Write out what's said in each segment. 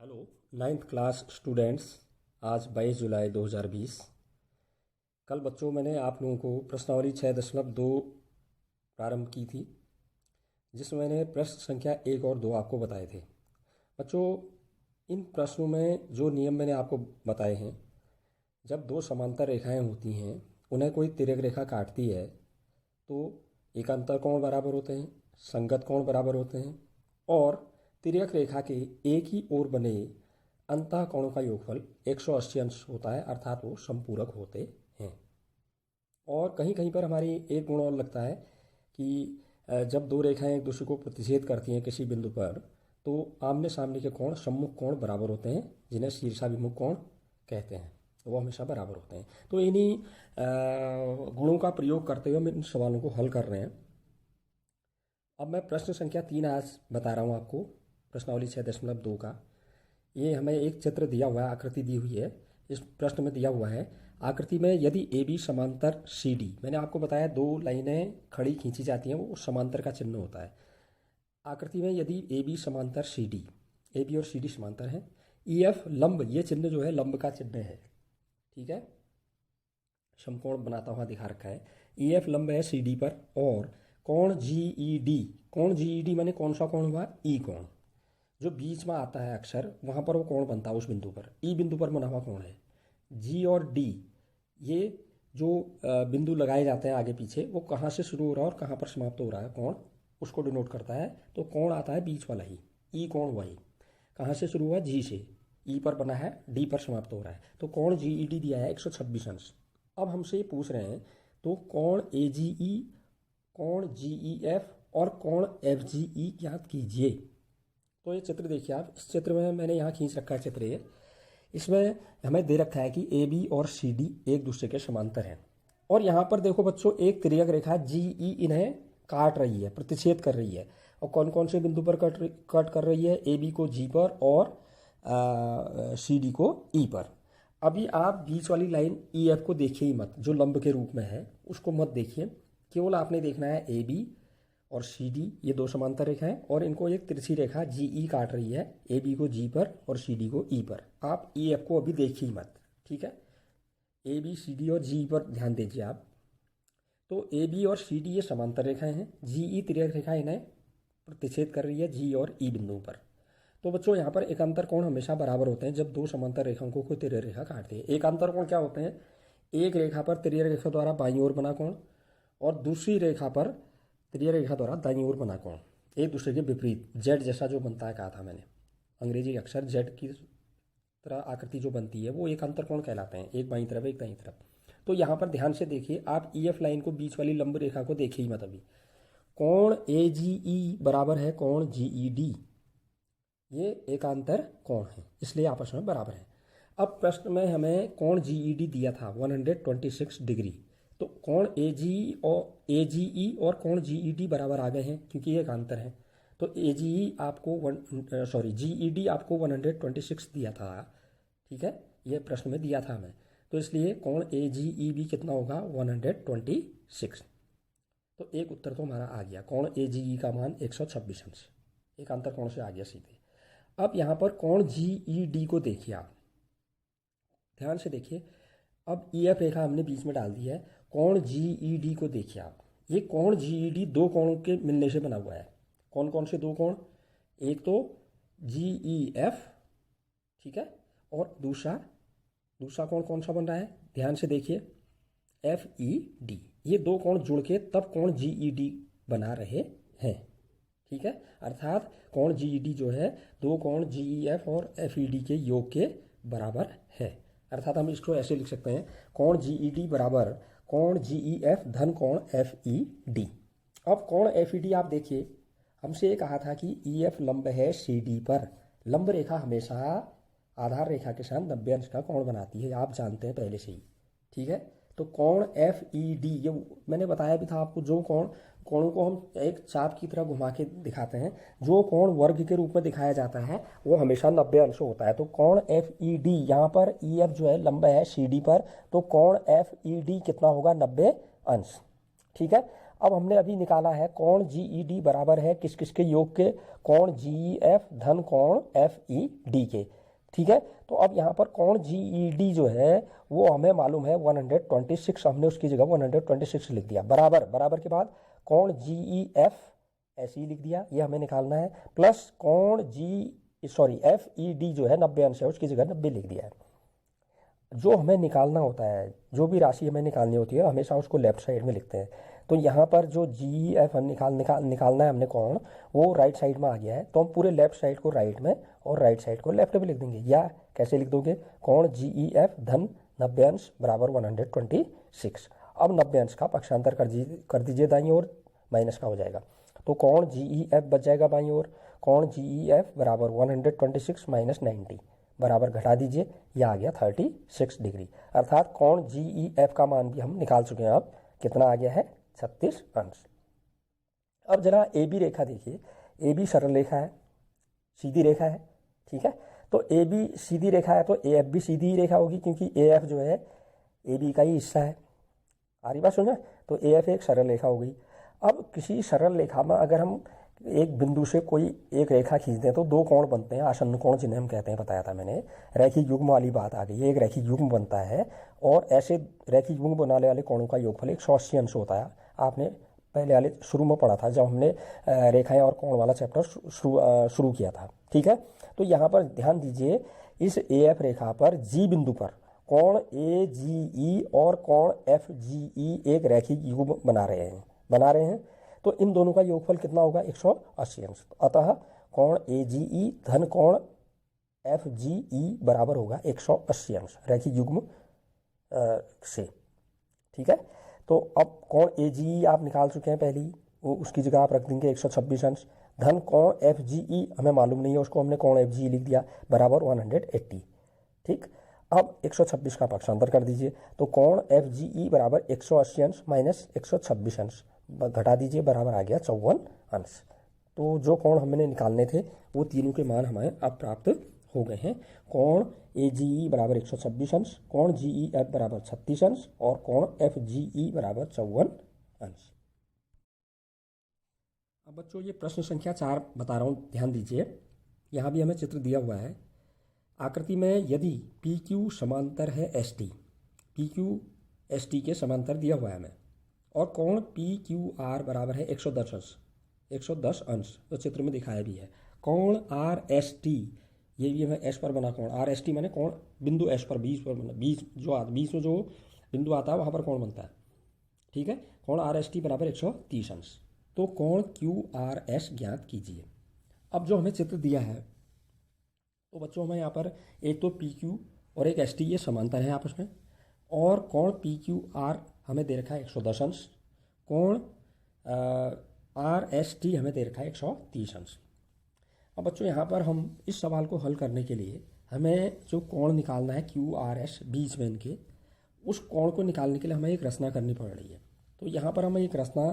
Hello ninth class students. आज 22 जुलाई 2020। कल बच्चों मैंने आप लोगों को प्रश्नावली 6.2 प्रारंभ की थी, जिसमें मैंने प्रश्न संख्या 1 और 2 आपको बताए थे। बच्चों, इन प्रश्नों में जो नियम मैंने आपको बताए हैं, जब दो समांतर रेखाएं होती हैं, उन्हें कोई तिर्यक रेखा काटती है तो एकांतर कोण बराबर होते हैं, संगत कोण बराबर होते हैं और तिर्यक रेखा के एक ही ओर बने अंतः कोणों का योगफल 180 अंश होता है, अर्थात वो समपूरक होते हैं। और कहीं कहीं पर हमारी एक गुण और लगता है कि जब दो रेखाएं एक दूसरे को प्रतिच्छेद करती हैं किसी बिंदु पर, तो आमने सामने के कोण सम्मुख कोण बराबर होते हैं, जिन्हें शीर्षाभिमुख कोण कहते हैं। वो हमेशा बराबर होते हैं। तो इन्हीं गुणों का प्रयोग करते हुए हम इन सवालों को हल कर रहे हैं। अब मैं प्रश्न संख्या 3 आज बता रहा हूँ आपको, प्रश्नावली 6.2 का। ये हमें एक चित्र दिया हुआ है, आकृति दी हुई है। इस प्रश्न में दिया हुआ है, आकृति में यदि ए बी समांतर सी डी, मैंने आपको बताया दो लाइनें खड़ी खींची जाती हैं, वो समांतर का चिन्ह होता है। आकृति में यदि ए बी समांतर सी डी, ए बी और सी डी समांतर हैं, ई एफ लंब, ये चिन्ह जो है लंब का चिन्ह है, ठीक है, समकोण बनाता हुआ दिखा रखा है। ई एफ लंब है सी डी पर और कोण जी ई डी, कोण जी ई डी माने कौन सा कोण हुआ? ई कोण। जो बीच में आता है अक्षर, वहाँ पर वो कोण बनता है उस बिंदु पर, ई बिंदु पर बना हुआ कोण है। जी और डी, ये जो बिंदु लगाए जाते हैं आगे पीछे, वो कहाँ से शुरू हो रहा है और कहाँ पर समाप्त हो रहा है कोण, उसको डिनोट करता है। तो कोण आता है बीच वाला ही, ई कोण वही। कहाँ से शुरू हुआ? जी से, ई पर बना है, डी पर समाप्त हो रहा है। तो कोण जी ई डी दिया है 126 अंश। अब हमसे ये पूछ रहे हैं, तो कोण ए जी ई, कोण जी ई एफ और कोण एफ जी ई ज्ञात कीजिए। तो ये चित्र देखिए आप, इस चित्र में मैंने यहाँ खींच रखा है चित्र ये। इसमें हमें दे रखा है कि ए बी और सी डी एक दूसरे के समांतर हैं और यहाँ पर देखो बच्चों, एक तिर्यक रेखा जी ई इन्हें काट रही है, प्रतिच्छेद कर रही है। और कौन कौन से बिंदु पर कट कर रही है? ए बी को जी पर और सी डी को ई पर। अभी आप बीच वाली लाइन ई एफ को देखिए ही मत, जो लंब के रूप में है उसको मत देखिए। केवल आपने देखना है ए बी और सी डी, ये दो समांतर रेखा है और इनको एक तिरछी रेखा जी ई काट रही है, ए बी को जी पर और सी डी को ई पर। आप ई एफ को अभी देखिए ही मत, ठीक है। ए बी सी डी और जी पर ध्यान दीजिए आप। तो ए बी और सी डी ये समांतर रेखाएं हैं, जी ई तिर्यक रेखा इन्हें प्रतिच्छेद कर रही है जी और ई बिंदु पर। तो बच्चों, यहाँ पर एकांतर कोण हमेशा बराबर होते हैं जब दो समांतर रेखाओं को कोई तिर्यक रेखा काटती है। एकांतर कोण क्या होते हैं? एक रेखा पर तिर्यक रेखा द्वारा बाईं ओर बना कोण और दूसरी रेखा पर तिर्यक रेखा द्वारा दाईं ओर बना कोण, एक दूसरे के विपरीत, जेड जैसा जो बनता है, कहा था मैंने। अंग्रेजी अक्षर जेड की तरह आकृति जो बनती है वो एकांतर कोण कहलाते हैं, एक बाईं तरफ एक दाईं तरफ। तो यहाँ पर ध्यान से देखिए आप, ई एफ लाइन को, बीच वाली लंब रेखा को देखिए ही मत अभी। कोण ए जी ई बराबर है कोण जी ई डी, ये एकांतर कोण है, इसलिए आपस में बराबर है। अब प्रश्न में हमें कोण जी ई डी दिया था 126 डिग्री। तो कोण ए जी ई और कोण जी ई डी बराबर आ गए हैं क्योंकि ये एकांतर है। तो ए जी ई आपको जी ई डी आपको 126 दिया था, ठीक है, ये प्रश्न में दिया था हमें। तो इसलिए कोण ए जी ई भी कितना होगा? 126। तो एक उत्तर तो हमारा आ गया, कोण ए जी ई का मान 126 अंश, एकांतर कोण से आ गया सीधे। अब यहाँ पर कोण जी ई डी को देखिए आप, ध्यान से देखिए। अब ई एफ रेखा हमने बीच में डाल दी है, कोण जी ई डी को देखिए आप। ये कोण जी ई डी दो कोणों के मिलने से बना हुआ है। कौन कौन से दो कोण? एक तो जी ई एफ, ठीक है, और दूसरा कोण कौन सा बन रहा है? ध्यान से देखिए, एफ ई डी। ये दो कोण जुड़ के तब कोण जी ई डी बना रहे हैं, ठीक है। अर्थात कोण जी ई डी जो है दो कोण जी ई एफ और एफ ई डी के योग के बराबर है। अर्थात हम इसको ऐसे लिख सकते हैं, कोण जी ई डी बराबर कोण जी ई एफ धन कोण एफ ई डी। अब कोण एफ ई डी आप देखिए, हमसे ये कहा था कि ई एफ लंब है सी डी पर। लंब रेखा हमेशा आधार रेखा के साथ 90 अंश का कोण बनाती है, आप जानते हैं पहले से ही, ठीक है। तो कोण एफ ई डी, ये मैंने बताया भी था आपको, जो कोणों को हम एक चाप की तरह घुमा के दिखाते हैं, जो कोण वर्ग के रूप में दिखाया जाता है वो हमेशा 90 अंश होता है। तो कोण एफ ई डी, यहाँ पर ई एफ जो है लंब है सी डी पर, तो कोण एफ ई डी कितना होगा? 90 अंश, ठीक है। अब हमने अभी निकाला है कोण GED बराबर है किस किस के योग के, कोण GEF धन कोण FED के। ठीक है, तो अब यहाँ पर कोण GED जो है वो हमें मालूम है 126, हमने उसकी जगह 126 लिख दिया, बराबर बराबर के बाद कोण GEF ऐसे ही लिख दिया, ये हमें निकालना है, प्लस कोण FED जो है 90 अंश है, उसकी जगह 90 लिख दिया है। जो हमें निकालना होता है, जो भी राशि हमें निकालनी होती है हमेशा उसको लेफ्ट साइड में लिखते हैं। तो यहाँ पर जो GEF हम निकालना है हमने कोण, वो राइट साइड में आ गया है, तो हम पूरे लेफ्ट साइड को राइट में और राइट साइड को लेफ्ट में लिख देंगे। या कैसे लिख दोगे, कोण GEF धन 90 अंश बराबर 126। अब 90 अंश का पक्षांतर कर दीजिए दाईं ओर, माइनस का हो जाएगा, तो कोण GEF बच जाएगा बाईं ओर, कोण GEF बराबर 126 माइनस 90 बराबर घटा दीजिए, यह आ गया 36 डिग्री। अर्थात कोण GEF का मान भी हम निकाल चुके हैं। अब कितना आ गया है, 36 अंश। अब जरा AB रेखा देखिए, AB सरल रेखा है, सीधी रेखा है। ठीक है, तो AB सीधी रेखा है तो AF भी सीधी रेखा होगी, क्योंकि AF जो है AB का ही हिस्सा है। आ रही बात समझ में? तो AF एक सरल रेखा हो गई। अब किसी सरल रेखा में अगर हम एक बिंदु से कोई एक रेखा खींच दें तो दो कोण बनते हैं, आसन्न कोण जिन्हें हम कहते हैं, बताया था मैंने। रैखिक युग्म वाली बात आ गई, एक रैखिक युग्म बनता है और ऐसे रैखिक युग्म बनाने वाले कोणों का योगफल 180 अंश होता है। आपने पहले वाले शुरू में पढ़ा था जब हमने रेखाएं और कोण वाला चैप्टर शुरू किया था। ठीक है, तो यहाँ पर ध्यान दीजिए, इस AF रेखा पर G बिंदु पर कोण AGE और कोण FGE एक रैखिक युग्म बना रहे हैं, तो इन दोनों का योगफल कितना होगा, 180 अंश। अतः कोण AGE धन कोण FGE बराबर होगा 180 अंश रैखिक युग्म से। ठीक है, तो अब कोण AGE आप निकाल चुके हैं पहले ही, वो उसकी जगह आप रख देंगे 126 अंश, धन कोण FGE हमें मालूम नहीं है, उसको हमने कोण FGE लिख दिया, बराबर 180। ठीक, अब 126 का पक्षांतर कर दीजिए, तो कोण FGE बराबर 180 अंश माइनस 126 अंश घटा दीजिए, बराबर आ गया 54 अंश। तो जो कोण हमने निकालने थे वो तीनों के मान हमें अब प्राप्त हो गए हैं। कोण AGE बराबर 126 अंश, कोण GEF बराबर 36 अंश और कोण FGE बराबर 54 अंश। अब बच्चों ये प्रश्न संख्या 4 बता रहा हूँ, ध्यान दीजिए। यहाँ भी हमें चित्र दिया हुआ है। आकृति में यदि PQ समांतर है ST, PQ ST के समांतर दिया हुआ है हमें, और कोण PQR बराबर है 110 अंश, तो चित्र में दिखाया भी है। कोण RST, ये भी हमें S पर बना कोण, RST माने कोण बिंदु S पर, बीच पर बना, बीच में जो बिंदु आता है वहाँ पर कोण बनता है। ठीक है, कोण RST बराबर 130 अंश। तो कोण QRS ज्ञात कीजिए। अब जो हमें चित्र दिया है, तो बच्चों हमें यहाँ पर एक तो PQ और एक ST ये समांतर है आपस में, और कोण PQR हमें दे रखा है 110 अंश, कोण RST हमें दे रखा है 130 अंश। अब बच्चों यहाँ पर हम इस सवाल को हल करने के लिए हमें जो कोण निकालना है QRS बीच में इनके, उस कोण को निकालने के लिए हमें एक रचना करनी पड़ रही है। तो यहाँ पर हम एक रचना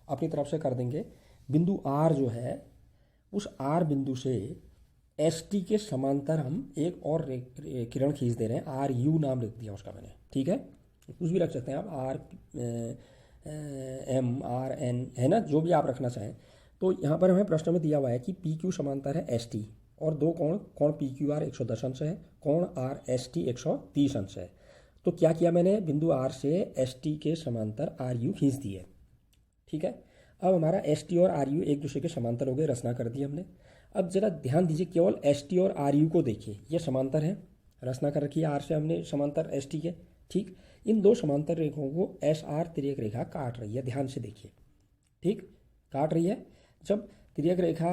अपनी तरफ से कर देंगे। बिंदु R जो है, उस R बिंदु से ST के समांतर हम एक और किरण खींच दे रहे हैं, RU नाम लिख दिया उसका मैंने। ठीक है, कुछ भी रख सकते हैं आप, RM RN है ना, जो भी आप रखना चाहें। तो यहाँ पर हमें प्रश्न में दिया हुआ है कि PQ समांतर है ST और दो कोण PQR 110 अंश है, कोण RST 130 अंश है। तो क्या किया मैंने, बिंदु R से ST के समांतर RU खींच दिए। ठीक है, अब हमारा ST और RU एक दूसरे के समांतर हो गए, रचना कर दी हमने। अब जरा ध्यान दीजिए, केवल ST और RU को देखिए, ये समांतर है, रचना कर रखी है R से हमने समांतर ST के। ठीक, इन दो समांतर रेखाओं को SR तिर्यक रेखा काट रही है, ध्यान से देखिए। ठीक, काट रही है। जब तिर्यक रेखा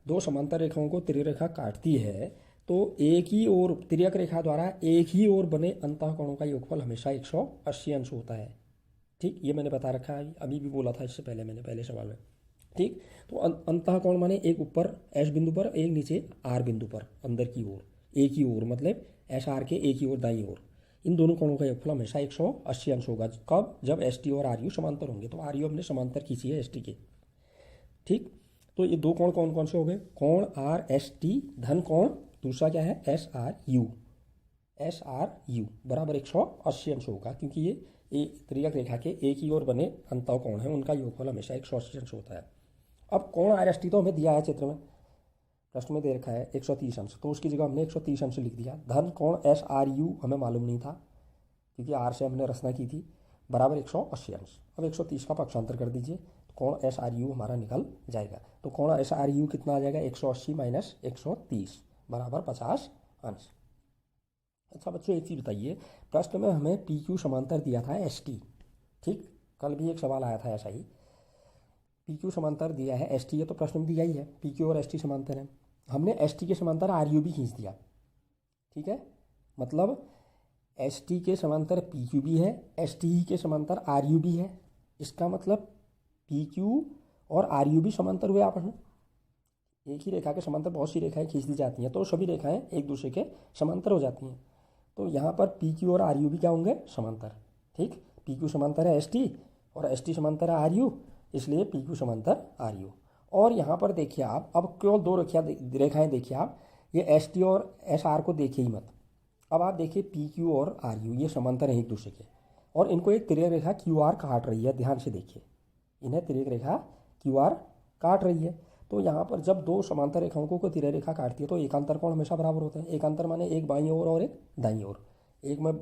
दो समांतर रेखाओं को तिर्यक रेखा काटती है तो एक ही ओर तिर्यक रेखा द्वारा एक ही ओर बने अंतःकोणों का योगफल हमेशा 180 अंश होता है। ठीक, ये मैंने बता रखा है, अभी भी बोला था इससे पहले मैंने पहले सवाल में। ठीक, तो अंतःकोण माने एक ऊपर S बिंदु पर, एक नीचे R बिंदु पर, अंदर की ओर एक ही ओर, मतलब SR के एक ही ओर दाईं ओर, इन दोनों कोणों का योगफल हमेशा 180 अंश होगा। कब, जब ST और RU समांतर होंगे। तो RU हमने समांतर खींची है ST के। ठीक, तो ये दो कोण कौन कौन से हो गए, कोण RST धन कोण दूसरा क्या है SRU बराबर 180 अंश होगा, क्योंकि ये तिर्यक रेखा के एक ही ओर बने अंतः कोण है उनका योगफल हमेशा 180 अंश होता है। अब कोण आर एस टी तो हमें दिया है चित्र में, प्रश्न में दे रखा है 130 अंश, तो उसकी जगह हमने 130 अंश लिख दिया। धन कोण एस आर यू हमें मालूम नहीं था क्योंकि आर से हमने रचना की थी, बराबर 180 अंश। अब 130 का पक्षांतर कर दीजिए, कोण एस आर यू हमारा निकल जाएगा। तो कोण एस आर यू कितना आ जाएगा, 180 माइनस 130 बराबर 50 अंश। अच्छा बच्चों एक चीज़ बताइए, प्रश्न में हमें पी क्यू समांतर दिया था एस टी, ठीक, कल भी एक सवाल आया था ऐसा ही, पी क्यू समांतर दिया है एस टी है तो प्रश्न में दिया ही है पी क्यू और एस टी समांतर है। हमने एस टी के समांतर आर यू भी खींच दिया, ठीक है, मतलब एस टी के समांतर पी क्यू भी है, एस टी के समांतर आर यू भी है। इसका मतलब पी क्यू और आर यू भी समांतर हुए आपस में। एक ही रेखा के समांतर बहुत सी रेखाएं खींच दी जाती हैं तो सभी रेखाएं एक दूसरे के समांतर हो जाती हैं। तो यहाँ पर पी क्यू और आर यू भी क्या होंगे, समांतर, ठीक। पी क्यू समांतर है एस टी और एस टी समांतर है आर यू, इसलिए पी क्यू समांतर आर यू। और यहाँ पर देखिए आप, अब केवल दो रेखाएं देखिए आप, ये एस टी और एस आर को देखिए ही मत। अब आप देखिए पी क्यू और आर यू ये समांतर हैं एक दूसरे के, और इनको एक तिर्यक रेखा क्यू आर काट रही है, ध्यान से देखिए, इन्हें तिर्यक रेखा क्यू आर काट रही है। तो यहाँ पर जब दो समांतर रेखाओं को तिर्यक रेखा काटती है तो एकांतर कोण हमेशा बराबर होते हैं। एकांतर माने एक बाईं ओर और एक दाईं ओर। एक में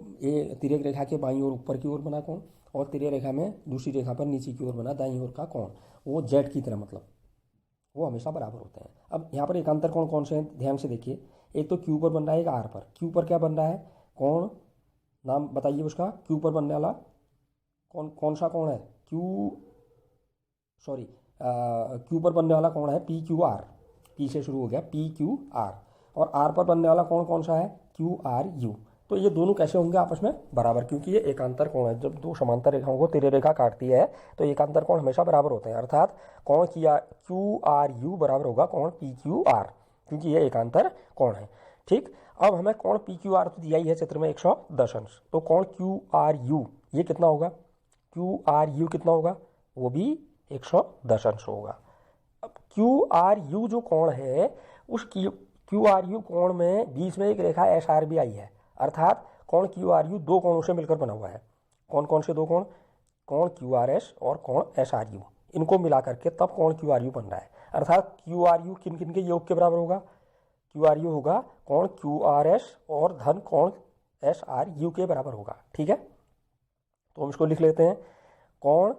तिर्यक रेखा के बाईं ओर ऊपर की ओर बना कोण, और तिर्यक रेखा में दूसरी रेखा पर नीचे की ओर बना दाईं ओर का कोण, वो जेड की तरह, मतलब वो हमेशा बराबर होते हैं। अब यहाँ पर एकांतर कोण कौन से हैं, ध्यान से देखिए, एक तो क्यू पर बन रहा है, एक आर पर। क्यू पर क्या बन रहा है, कोण, नाम बताइए उसका, क्यू पर बनने वाला कौन सा कोण है, क्यू पर बनने वाला कौन है, पी क्यू आर, पी से शुरू हो गया पी क्यू आर। और आर पर बनने वाला कौन सा है, क्यू आर यू। तो ये दोनों कैसे होंगे आपस में, बराबर, क्योंकि ये एकांतर कोण है। जब दो समांतर रेखाओं को तिर्यक रेखा काटती है तो एकांतर कोण हमेशा बराबर होते हैं, अर्थात कोण क्यू आर यू बराबर होगा कोण पी क्यू आर, क्योंकि ये एकांतर कोण है, ठीक। अब हमें कोण पी क्यू आर तो दिया ही है चित्र में 110 अंश, तो कोण क्यू आर यू ये कितना होगा, क्यू आर यू कितना होगा, वो भी 110 अंश होगा। अब क्यू आर यू जो कोण है, उस क्यू आर यू कोण में बीच में एक रेखा एस आर भी आई है, अर्थात कोण क्यू आर यू दो कोणों से मिलकर बना हुआ है। कौन कौन से दो कोण, कोण क्यू आर एस और कोण एस आर यू, इनको मिला करके तब कोण क्यू आर यू बन रहा है। अर्थात क्यू आर यू किन किन के योग के बराबर होगा, क्यू आर यू होगा कोण क्यू आर एस और धन कोण एस आर यू के बराबर होगा, ठीक है। तो हम इसको लिख लेते हैं, कोण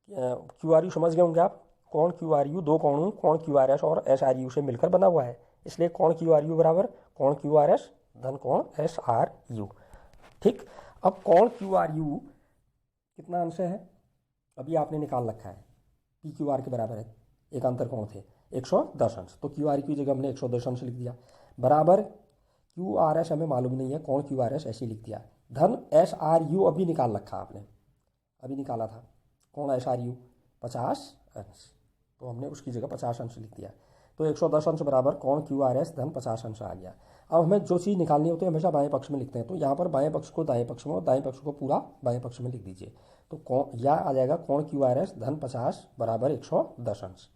क्यू आर यू समझ गए होंगे आप, कोण क्यू आर यू दो कोणों कोण क्यू आर एस और एस आर यू से मिलकर बना हुआ है, इसलिए कोण क्यू आर यू बराबर कोण क्यू आर एस धन कोण एस आर यू, ठीक। अब कोण क्यू आर यू कितना अंश है, अभी आपने निकाल रखा है, पी क्यू आर के बराबर है, एकांतर कोण थे 110 अंश, तो क्यू आर की जगह हमने 110 अंश लिख दिया, बराबर क्यू आर एस हमें मालूम नहीं है, कोण क्यू आर एस ऐसे ही लिख दिया, धन एस आर यू अभी निकाल रखा आपने, अभी निकाला था, कोण एस आर यू 50 अंश, तो हमने उसकी जगह 50 अंश लिख दिया। तो 110 अंश बराबर कोण क्यू आर एस धन 50 अंश आ गया। अब हमें जो चीज़ निकालनी होती है हमेशा बाएं पक्ष में लिखते हैं, तो यहाँ पर बाएं पक्ष को दाएं पक्ष में और दाएं पक्ष को पूरा बाएं पक्ष में लिख दीजिए, तो कोण यह आ जाएगा कोण क्यू आर एस धन 50 बराबर 110 अंश।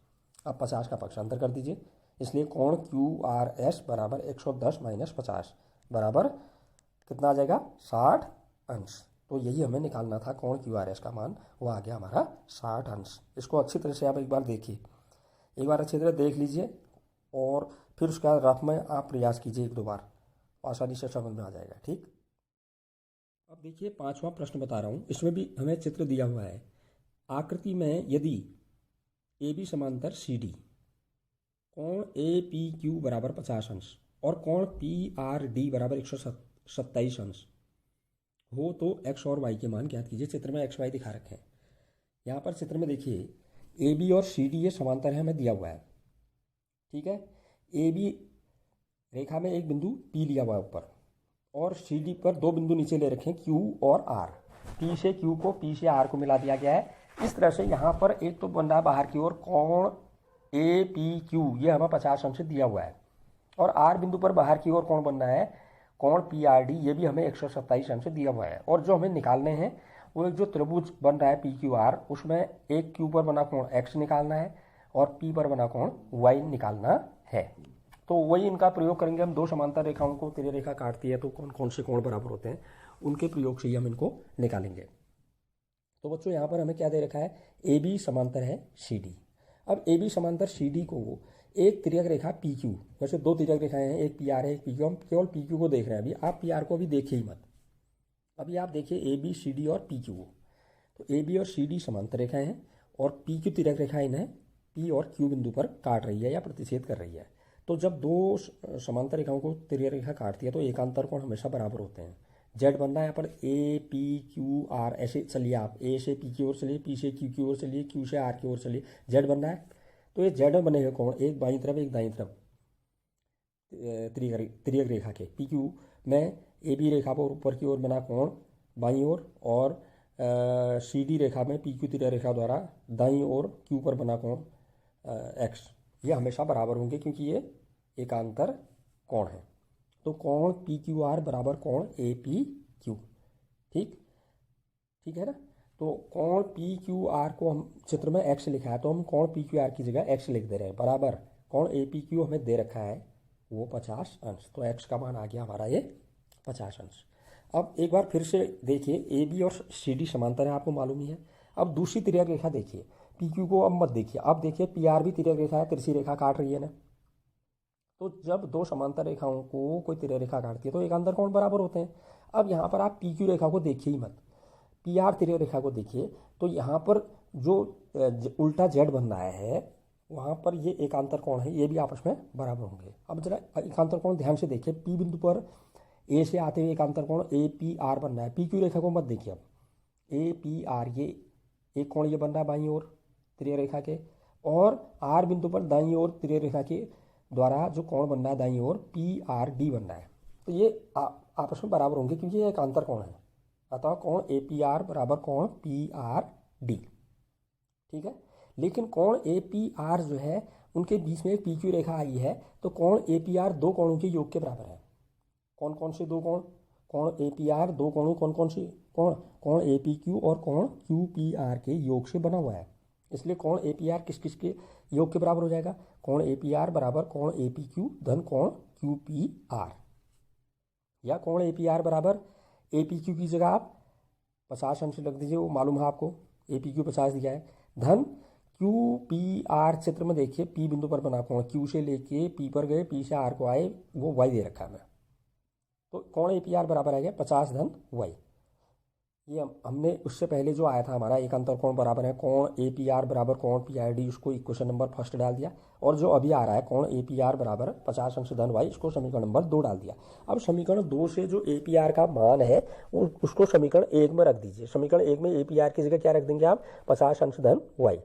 अब 50 का पक्षांतर कर दीजिए, इसलिए कोण क्यू आर एस बराबर 110 माइनस 50 बराबर कितना आ जाएगा, 60 अंश। तो यही हमें निकालना था, कोण क्यू आर एस का मान वो आ गया हमारा 60 अंश। इसको अच्छी तरह से आप एक बार देखिए, एक बार अच्छी तरह देख लीजिए और फिर उसका रफ में आप प्रयास कीजिए एक दो बार, आसानी से समझ में आ जाएगा, ठीक। अब देखिए 5वां प्रश्न बता रहा हूँ, इसमें भी हमें चित्र दिया हुआ है। आकृति में यदि ए बी समांतर सी डी, कोण ए पी क्यू बराबर 50 अंश और कोण पी आर डी बराबर 127 अंश हो तो एक्स और वाई के मान ज्ञात कीजिए। चित्र में एक्स वाई दिखा रखे हैं। यहाँ पर चित्र में देखिए ए बी और सी डी ये समांतर है, हमें दिया हुआ है, ठीक है। ए बी रेखा में एक बिंदु पी लिया हुआ है ऊपर, और सी डी पर दो बिंदु नीचे ले रखे हैं क्यू और आर। पी से क्यू को, पी से आर को मिला दिया गया है। इस तरह से यहाँ पर एक तो बन रहा है बाहर की ओर कोण ए पी क्यू, ये हमें 50 अंश दिया हुआ है, और आर बिंदु पर बाहर की ओर कौन बन रहा है, कोण पी आर डी, ये भी हमें 127 अंश दिया हुआ है। और जो हमें निकालने हैं वो एक जो त्रिभुज बन रहा है पी क्यू आर, उसमें एक क्यू पर बना कोण एक्स निकालना है और पी पर बना कोण वाई निकालना है। तो वही इनका प्रयोग करेंगे हम। दो समांतर रेखाओं को तिर्यक रेखा काटती है तो कौन कौन से कोण बराबर होते हैं, उनके प्रयोग से ही हम इनको निकालेंगे। तो बच्चों यहाँ पर हमें क्या दे रखा है, ए बी समांतर है सी डी। अब ए बी समांतर सी डी को एक तिर्यक रेखा पी क्यू, वैसे दो तिर्यक रेखाएं हैं, एक पी आर है एक पी क्यू, हम केवल पी क्यू को देख रहे हैं अभी, आप पी आर को अभी देखिए ही मत। अभी आप देखिए ए बी सी डी और पी क्यू को, तो ए बी और सी डी समांतर रेखाएं हैं और पी क्यू तिर्यक रेखा इन्हें पी और क्यू बिंदु पर काट रही है या प्रतिच्छेद कर रही है। तो जब दो समांतर रेखाओं को तिर्यक रेखा काटती है तो एकांतर कोण हमेशा बराबर होते हैं। जेड बनना है यहाँ पर ए पी क्यू आर, ऐसे चलिए आप ए से पी की ओर चलिए, पी से क्यू की ओर चलिए, क्यू से आर की ओर चलिए, जेड बनना है। तो ये जेड में बनेगा कोण एक बाईं तरफ एक दाईं तरफ तिर्यक रेखा के। पी क्यू में ए बी रेखा पर ऊपर की ओर बना कोण बाईं ओर, और सी डी रेखा में पी क्यू तिर्यक रेखा द्वारा दाईं ओर क्यू पर बना कोण एक्स, ये हमेशा बराबर होंगे क्योंकि ये एकांतर कोण है। तो कोण पी क्यू आर बराबर कोण ए पी क्यू, ठीक ठीक है ना। तो कोण पी क्यू आर को हम चित्र में एक्स लिखा है तो हम कोण पी क्यू आर की जगह एक्स लिख दे रहे हैं, बराबर कोण ए पी क्यू हमें दे रखा है वो 50 अंश, तो एक्स का मान आ गया हमारा ये 50 अंश। अब एक बार फिर से देखिए, ए बी और सी डी समांतर है, आपको मालूम ही है। अब दूसरी तिर्यक रेखा देखिए, पी क्यू को अब मत देखिए, अब देखिए पी आर भी तिर्यक रेखा है, तिरछी रेखा काट रही है ना। तो जब दो समांतर रेखाओं को कोई तिर्यक रेखा काटती है तो एकांतर कोण बराबर होते हैं। अब यहाँ पर आप पी क्यू रेखा को देखिए ही मत, पी आर तिर्यक रेखा को देखिए, तो यहाँ पर जो उल्टा जेड बन रहा है वहाँ पर ये एकांतर कोण है, ये भी आपस में बराबर होंगे। अब जरा एकांतर कोण ध्यान से देखिए, पी बिंदु पर ए से आते हुए एकांतर कोण ए पी आर बन रहा है, पी क्यू रेखा को मत देखिए। अब ए पी आर ये एक कोण ये बन रहा है बाईं ओर तिर्यक रेखा के, और आर बिंदु पर दाईं ओर तिर्यक रेखा के द्वारा जो कोण बन रहा है दाईं ओर पी आर डी बन रहा है। तो ये आपस में बराबर होंगे क्योंकि ये एकांतर कोण है, अतः कोण ए पी आर बराबर कोण पी आर डी, ठीक है। लेकिन कोण ए पी आर जो है उनके बीच में एक पी क्यू रेखा आई है, तो कोण ए पी आर दो कोणों के योग के बराबर है। कौन कौन से दो कोण, कोण ए पी आर दो कोणों कौन कौन से कोण, कोण ए पी क्यू और कोण क्यू पी आर के योग से बना हुआ है, इसलिए कोण ए पी आर किस किस के योग के बराबर हो जाएगा, कोण ए पी आर बराबर कोण ए पी क्यू धन कोण क्यू पी आर, या कोण ए पी आर बराबर ए पी क्यू की जगह आप 50 अंश रख दीजिए, वो मालूम है आपको, ए पी क्यू 50 दिया है, धन क्यू पी आर चित्र में देखिए पी बिंदु पर बना कोण, क्यू से लेके पी पर गए, पी से आर को आए, वो वाई दे रखा है हमें, तो कोण ए पी आर बराबर आ गया 50 धन वाई। ये हमने उससे पहले जो आया था हमारा एकांतर कोण बराबर है कोण ए पी आर बराबर कोण पी आर डी, उसको इक्वेशन नंबर फर्स्ट डाल दिया, और जो अभी आ रहा है कोण ए पी आर बराबर 50 अंश धन वाई, इसको समीकरण नंबर 2 डाल दिया। अब समीकरण 2 से जो ए पी आर का मान है उसको समीकरण 1 में रख दीजिए। समीकरण 1 में ए पी आर की जगह क्या रख देंगे आप, 50 अंश धन वाई,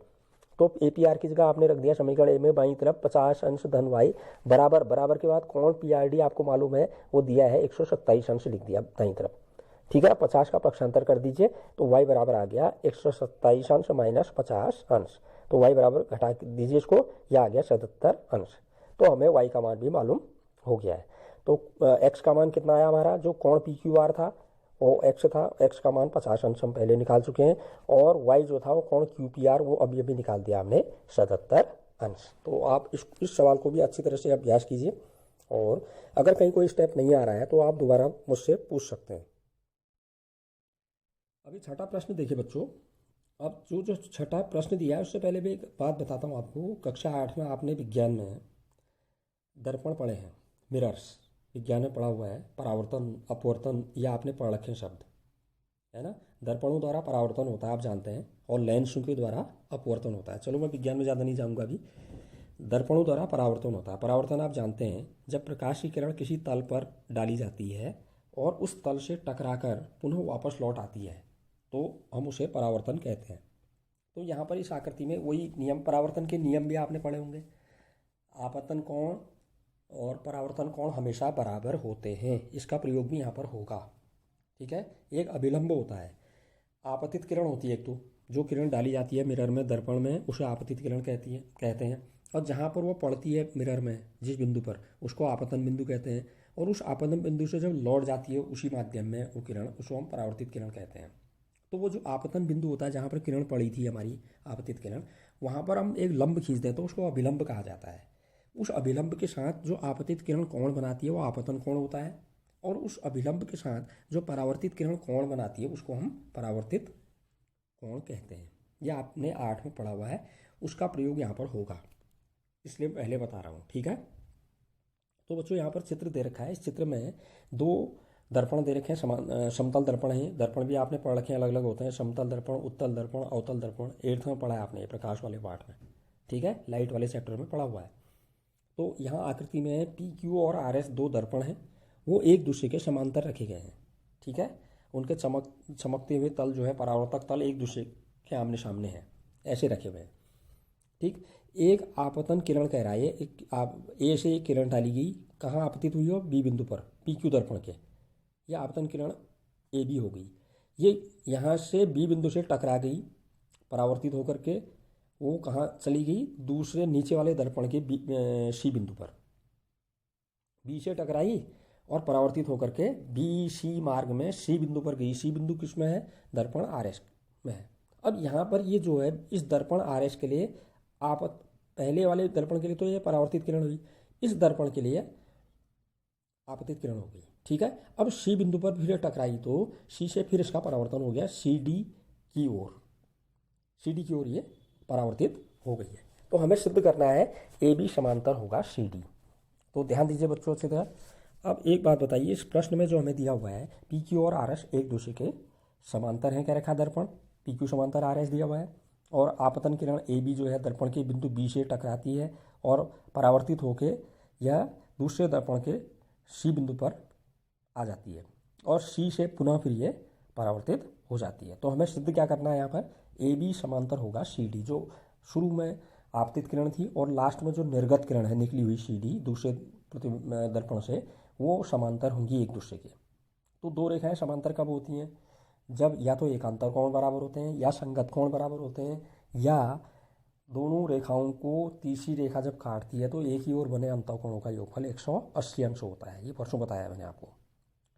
तो ए पी आर की जगह आपने रख दिया समीकरण ए में बाईं तरफ 50 अंश धन वाई बराबर, बराबर के बाद कोण पी आर डी आपको मालूम है वो दिया है 127 अंश, लिख दिया दाईं तरफ, ठीक है। 50 का पक्षांतर कर दीजिए तो y बराबर आ गया 127 अंश माइनस 50 अंश, तो y बराबर घटा दीजिए इसको, यह आ गया 77 अंश। तो हमें y का मान भी मालूम हो गया है। तो x का मान कितना आया हमारा, जो कोण पी क्यू आर था वो x था, x का मान 50 अंश हम पहले निकाल चुके हैं, और y जो था वो कोण क्यू पी आर वो अभी अभी निकाल दिया हमने 77 अंश। तो आप इस सवाल को भी अच्छी तरह से अभ्यास कीजिए, और अगर कहीं कोई स्टेप नहीं आ रहा है तो आप दोबारा मुझसे पूछ सकते हैं। अभी छठा प्रश्न देखिए बच्चों। अब जो छठा प्रश्न दिया है उससे पहले भी एक बात बताता हूँ आपको। कक्षा 8 में आपने विज्ञान में दर्पण पढ़े हैं, मिरर्स, विज्ञान में पढ़ा हुआ है, परावर्तन अपवर्तन या आपने पढ़ रखे हैं शब्द, है ना। दर्पणों द्वारा परावर्तन होता है आप जानते हैं, और लेंसों के द्वारा अपवर्तन होता है। चलो मैं विज्ञान में ज़्यादा नहीं जाऊँगा अभी। दर्पणों द्वारा परावर्तन होता है, परावर्तन आप जानते हैं जब प्रकाश की किरण किसी तल पर डाली जाती है और उस तल से टकराकर पुनः वापस लौट आती है तो हम उसे परावर्तन कहते हैं। तो यहाँ पर इस आकृति में वही नियम, परावर्तन के नियम भी आपने पढ़े होंगे। आपतन कोण और परावर्तन कोण हमेशा बराबर होते हैं, इसका प्रयोग भी यहाँ पर होगा, ठीक है। एक अभिलंब होता है, आपतित किरण होती है एक, तो जो किरण डाली जाती है मिरर में, दर्पण में, उसे आपतित किरण कहते हैं, और जहाँ पर वो पड़ती है मिरर में जिस बिंदु पर, उसको आपतन बिंदु कहते हैं, और उस आपतन बिंदु से जब लौट जाती है उसी माध्यम में वो किरण, उसको हम परावर्तित किरण कहते हैं। तो वो जो आपतन बिंदु होता है जहाँ पर किरण पड़ी थी हमारी आपतित किरण, वहाँ पर हम एक लंब खींच दें तो उसको अभिलंब कहा जाता है। उस अभिलंब के साथ जो आपतित किरण कोण बनाती है वो आपतन कोण होता है, और उस अभिलंब के साथ जो परावर्तित किरण कोण बनाती है उसको हम परावर्तित कोण कहते हैं। यह आपने 8 में पढ़ा हुआ है, उसका प्रयोग यहाँ पर होगा, इसलिए पहले बता रहा हूँ, ठीक है। तो बच्चों यहाँ पर चित्र दे रखा है, इस चित्र में दो दर्पण दे रखे हैं, समतल दर्पण है। दर्पण भी आपने पढ़ रखे हैं, अलग अलग होते हैं, समतल दर्पण, उत्तल दर्पण, अवतल दर्पण, 8th में पढ़ा है आपने प्रकाश वाले पाठ में, ठीक है, लाइट वाले चैप्टर में पढ़ा हुआ है। तो यहाँ आकृति में पी क्यू और आर एस दो दर्पण हैं, वो एक दूसरे के समांतर रखे गए हैं, ठीक है। उनके चमकते हुए तल जो है, परावर्तक तल एक दूसरे के आमने सामने हैं, ऐसे रखे हुए हैं, ठीक। एक आपतन किरण कह रहा है, एक ए से एक किरण डाली गई, कहाँ आपतित हुई हो, बी बिंदु पर, पी क्यू दर्पण के। यह आपतन किरण ए बी हो गई, ये यहाँ से बी बिंदु से टकरा गई, परावर्तित होकर के वो कहाँ चली गई, दूसरे नीचे वाले दर्पण के सी बिंदु पर, बी से टकराई और परावर्तित होकर के बी सी मार्ग में सी बिंदु पर गई। सी बिंदु किस में है, दर्पण आर एस में है। अब यहाँ पर ये जो है, इस दर्पण आर एस के लिए पहले वाले दर्पण के लिए तो ये परावर्तित किरण हुई, इस दर्पण के लिए आपतित किरण हो गई, ठीक है। अब सी बिंदु पर फिर टकराई तो सी से फिर इसका परावर्तन हो गया सी डी की ओर, सी डी की ओर ये परावर्तित हो गई है। तो हमें सिद्ध करना है ए बी समांतर होगा सी डी। तो ध्यान दीजिए बच्चों अच्छी तरह। अब एक बात बताइए, इस प्रश्न में जो हमें दिया हुआ है, पी क्यू और आर एस एक दूसरे के समांतर हैं, क्या रखा दर्पण, पी क्यू समांतर आर एस दिया हुआ है, और आपतन किरण ए बी जो है दर्पण के बिंदु बी से टकराती है और परावर्तित होकर यह दूसरे दर्पण के सी बिंदु पर आ जाती है और सी से पुनः फिर ये परावर्तित हो जाती है। तो हमें सिद्ध क्या करना है, यहाँ पर ए बी समांतर होगा सी डी। जो शुरू में आपतित किरण थी और लास्ट में जो निर्गत किरण है निकली हुई सी डी दूसरे दर्पण से, वो समांतर होंगी एक दूसरे के। तो दो रेखाएं समांतर कब होती हैं, जब या तो एकांतर कोण बराबर होते हैं, या संगत कोण बराबर होते हैं, या दोनों रेखाओं को तीसरी रेखा जब काटती है तो एक ही ओर बने अंतःकोणों का योगफल 180 अंश होता है। ये परसों बताया मैंने आपको,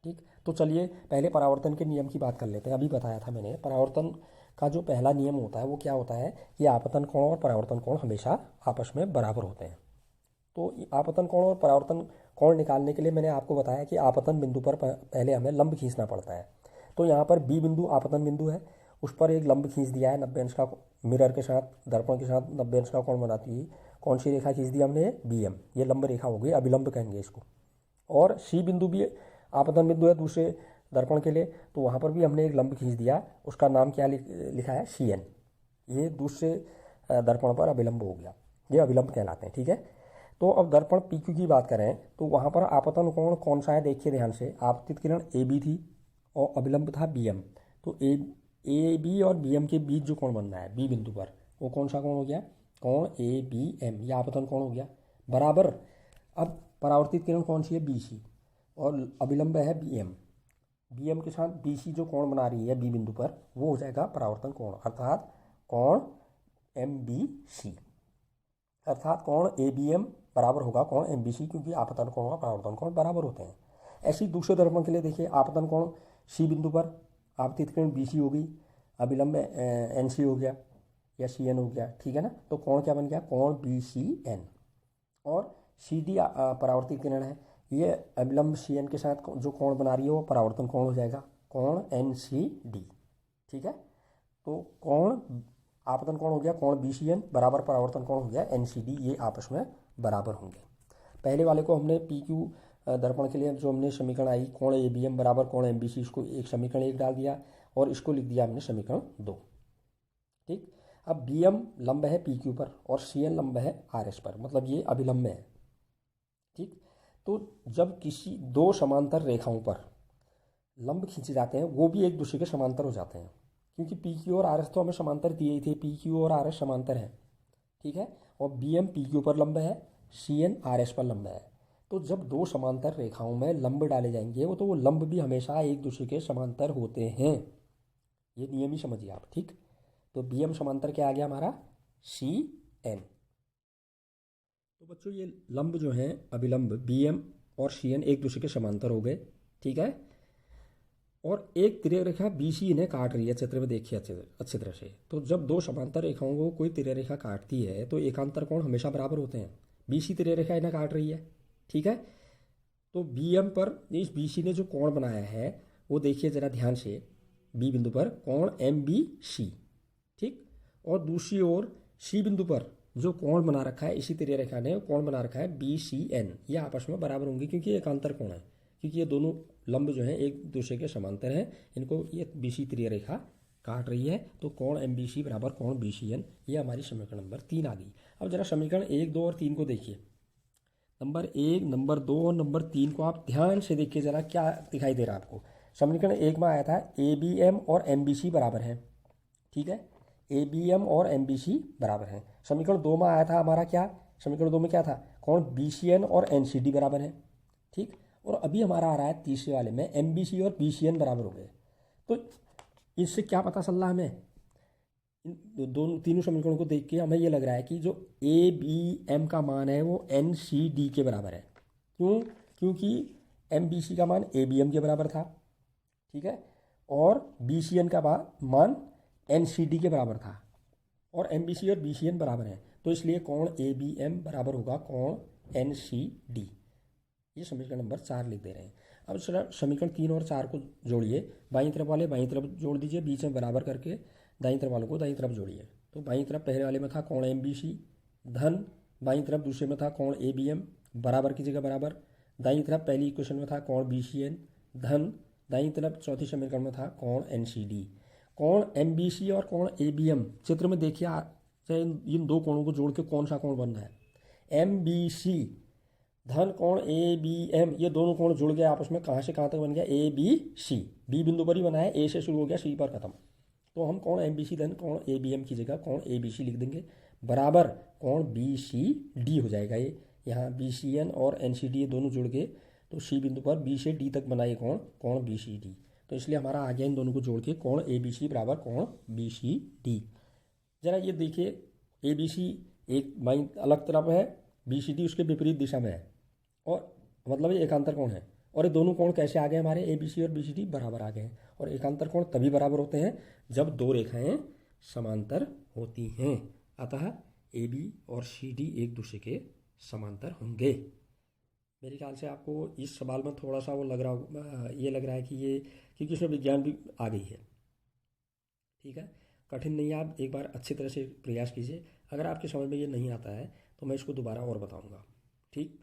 ठीक। तो चलिए पहले परावर्तन के नियम की बात कर लेते हैं। अभी बताया था मैंने, परावर्तन का जो पहला नियम होता है वो क्या होता है कि आपतन कोण और परावर्तन कोण हमेशा आपस में बराबर होते हैं। तो आपतन कोण और परावर्तन कोण निकालने के लिए मैंने आपको बताया कि आपतन बिंदु पर पहले हमें लंब खींचना पड़ता है। तो यहाँ पर बी बिंदु आपतन बिंदु है, उस पर एक लंब खींच दिया है 90 अंश का, मिरर के साथ, दर्पण के साथ 90 अंश का कोण बनाती है। कौन सी रेखा खींच दी हमने, बी एम, ये लंब रेखा हो गई, अभिलंब कहेंगे इसको। और सी बिंदु भी आपतन बिंदु है दूसरे दर्पण के लिए, तो वहाँ पर भी हमने एक लंब खींच दिया, उसका नाम क्या लिखा है, सी एन। ये दूसरे दर्पण पर अभिलंब हो गया, ये अभिलंब कहलाते हैं, ठीक है। तो अब दर्पण पी क्यू की बात करें तो वहाँ पर आपतन कोण कौन सा है, देखिए ध्यान से, आपतित किरण ए बी थी और अभिलंब था बी एम। तो ए बी और बी एम के बीच जो कोण बन रहा है बी बिंदु पर, वो कौन सा कोण हो गया, कोण ए बी एम, यह आपतन कोण हो गया बराबर। अब परावर्तित किरण कौन सी है, बी सी, और अभिलंब है बी एम। बी एम के साथ बी सी जो कोण बना रही है बी बिंदु पर, वो हो जाएगा परावर्तन कोण, अर्थात कोण एम बी सी, अर्थात कोण ए बी एम बराबर होगा कोण एम बी सी, क्योंकि आपतन कोण और परावर्तन कोण बराबर होते हैं। ऐसे ही दूसरे दर्पण के लिए देखिए, आपतन कोण सी बिंदु पर, आपतित किरण बी सी हो गई, अभिलंब एन सी हो गया या सी एन हो गया, ठीक है ना। तो कोण क्या बन गया, कोण बी सी एन। और सी डी परावर्तित किरण है, ये अभिलंब सी एन के साथ जो कोण बना रही है वो परावर्तन कोण हो जाएगा, कोण एन सी डी, ठीक है। तो कोण आपतन कोण हो गया कोण बी सी एन बराबर परावर्तन कोण हो गया एन सी डी, ये आपस में बराबर होंगे। पहले वाले को हमने पी क्यू दर्पण के लिए जो हमने समीकरण आई, कोण ए बी एम बराबर कोण एम बी सी, इसको एक समीकरण 1 डाल दिया और इसको लिख दिया हमने समीकरण 2, ठीक। अब बी एम लंब है पी क्यू पर और सी एन लंब है आर एस पर, मतलब ये अभिलंब है, ठीक। तो जब किसी दो समांतर रेखाओं पर लंब खींचे जाते हैं वो भी एक दूसरे के समांतर हो जाते हैं, क्योंकि पी क्यू और आर एस तो हमें समांतर दिए ही थे, पी क्यू और आर एस समांतर है, ठीक है। और बी एम पी क्यू पर लंब है, सी एन आर एस पर लंब है। तो जब दो समांतर रेखाओं में लंब डाले जाएंगे वो, तो वो लंब भी हमेशा एक दूसरे के समांतर होते हैं, ये नियम ही समझिए आप, ठीक। तो बी एम समांतर क्या आ गया हमारा, सी एन। तो बच्चों ये लंब जो हैं अभिलंब बी एम और सी एन एक दूसरे के समांतर हो गए, ठीक है। और एक तिर्यक रेखा बी सी इन्हें काट रही है, चित्र में देखिए अच्छी तरह से। तो जब दो समांतर रेखाओं को कोई तिर्यक रेखा काटती है तो एकांतर कोण हमेशा बराबर होते हैं। बी सी तिर्यक रेखा इन्हें काट रही है, ठीक है। तो बी एम पर इस बी सी ने जो कोण बनाया है वो देखिए ज़रा ध्यान से, बी बिंदु पर कोण एम बी सी, ठीक। और दूसरी ओर सी बिंदु पर जो कोण बना रखा है, इसी तेरी रेखा ने कोण बना रखा है BCN, ये आपस में बराबर होंगे क्योंकि ये एकांतर कोण है, क्योंकि ये दोनों लंब जो हैं एक दूसरे के समांतर हैं, इनको ये BC त्रिय रेखा काट रही है, तो कोण MBC बराबर कोण BCN, ये हमारी समीकरण नंबर 3 आ गई। अब जरा समीकरण 1, 2 और 3 को देखिए। नंबर 1, नंबर 2 और नंबर 3 को आप ध्यान से देखिए जरा, क्या दिखाई दे रहा है आपको। समीकरण 1 में आया था ABM और MBC बराबर है, ठीक है, ABM और MBC बराबर है। समीकरण 2 में आया था हमारा क्या, समीकरण 2 में क्या था, कोण BCN और NCD बराबर है, ठीक। और अभी हमारा आ रहा है तीसरे वाले में MBC और BCN बराबर हो गए। तो इससे क्या पता चल रहा है हमें, इन दोनों तीनों समीकरणों को देख के हमें ये लग रहा है कि जो ABM का मान है वो NCD के बराबर है। क्यों, क्योंकि MBC का मान ABM के बराबर था, ठीक है, और BCN का मान NCD के बराबर था, और MBC और BCN बराबर हैं, तो इसलिए कोण ABM बराबर होगा कोण NCD। ये समीकरण नंबर 4 लिख दे रहे हैं। अब समीकरण 3 और 4 को जोड़िए, बाईं तरफ वाले बाईं तरफ जोड़ दीजिए, बीच में बराबर करके दाईं तरफ वालों को दाईं तरफ जोड़िए। तो बाईं तरफ पहले वाले में था कोण MBC धन, बाईं तरफ दूसरे में था कोण ABM बराबर की जगह बराबर, दाईं तरफ पहली इक्वेशन में था कोण BCN धन, दाईं तरफ चौथी समीकरण में था कोण NCD। कोण MBC और कोण ABM चित्र में देखिए, चाहे इन दो कोणों को जोड़ के कौन सा कोण बन रहा है, MBC धन कोण ABM, ये दोनों कोण जुड़ गए आपस में, कहाँ से कहाँ तक बन गया ABC, B बिंदु पर ही बना है, A से शुरू हो गया C पर खत्म। तो हम कोण MBC धन कोण ABM की जगह कोण ABC लिख देंगे, बराबर कोण BCD हो जाएगा। ये यहाँ BCN और NCD ये दोनों जुड़ गए, तो C बिंदु पर B से D तक बनाए कोण BCD। तो इसलिए हमारा आ गया इन दोनों को जोड़ के कोण ABC बराबर कोण BCD। जरा ये देखिए, ABC एक बाईं अलग तरफ है, BCD उसके विपरीत दिशा में है, और मतलब ये एकांतर कोण है। और ये दोनों कोण कैसे आ गए हमारे, ABC और BCD बराबर आ गए हैं। और एकांतर कोण तभी बराबर होते हैं जब दो रेखाएं समांतर होती हैं, अतः AB और CD एक दूसरे के समांतर होंगे। मेरे ख्याल से आपको इस सवाल में थोड़ा सा वो लग रहा, ये लग रहा है कि ये, क्योंकि इसमें विज्ञान भी आ गई है, ठीक है, कठिन नहीं है। आप एक बार अच्छी तरह से प्रयास कीजिए, अगर आपकी समझ में ये नहीं आता है तो मैं इसको दोबारा और बताऊंगा, ठीक।